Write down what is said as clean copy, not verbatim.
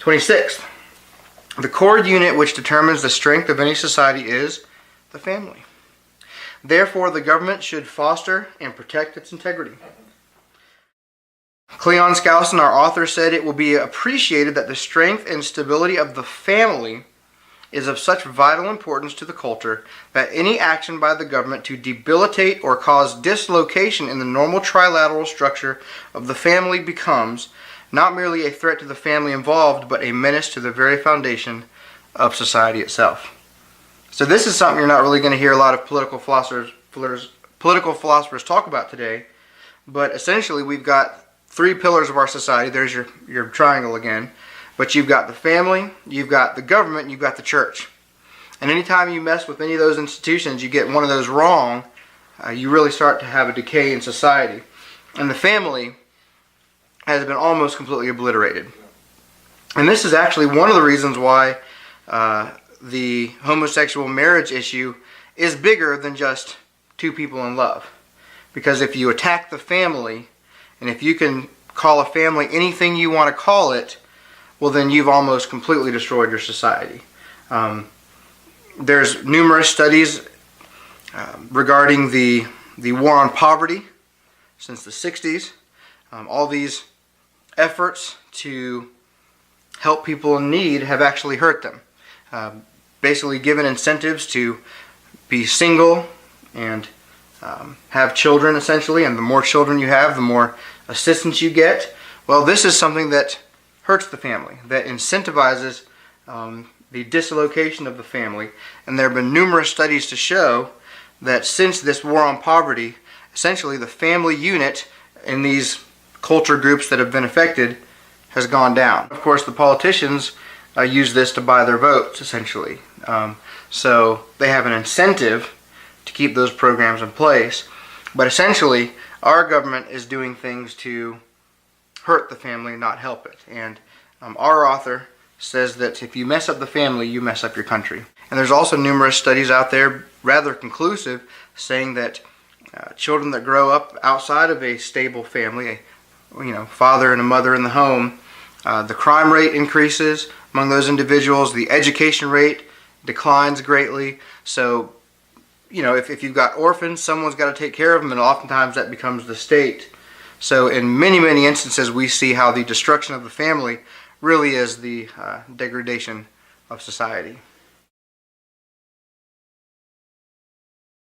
26th, the core unit which determines the strength of any society is the family. Therefore, the government should foster and protect its integrity. Cleon Skousen, our author, said it will be appreciated that the strength and stability of the family is of such vital importance to the culture that any action by the government to debilitate or cause dislocation in the normal trilateral structure of the family becomes not merely a threat to the family involved, but a menace to the very foundation of society itself. So this is something you're not really going to hear a lot of political philosophers talk about today, but essentially we've got three pillars of our society. There's your triangle again. But you've got the family, you've got the government, and you've got the church. And anytime you mess with any of those institutions, you get one of those wrong, you really start to have a decay in society. And the family has been almost completely obliterated. And this is actually one of the reasons why the homosexual marriage issue is bigger than just two people in love. Because if you attack the family, and if you can call a family anything you want to call it, well then you've almost completely destroyed your society. There's numerous studies regarding the war on poverty since the 60s. All these efforts to help people in need have actually hurt them. Basically given incentives to be single and have children essentially, and the more children you have, the more assistance you get. Well, this is something that hurts the family, that incentivizes the dislocation of the family. And there have been numerous studies to show that since this war on poverty, essentially the family unit in these culture groups that have been affected has gone down. Of course, the politicians use this to buy their votes, essentially. So they have an incentive to keep those programs in place. But essentially, our government is doing things to hurt the family, not help it. And our author says that if you mess up the family, you mess up your country. And there's also numerous studies out there, rather conclusive, saying that children that grow up outside of a stable family, father and a mother in the home, the crime rate increases among those individuals, the education rate declines greatly. So, if you've got orphans, someone's got to take care of them, and oftentimes that becomes the state. So in many, many instances, we see how the destruction of the family really is the degradation of society.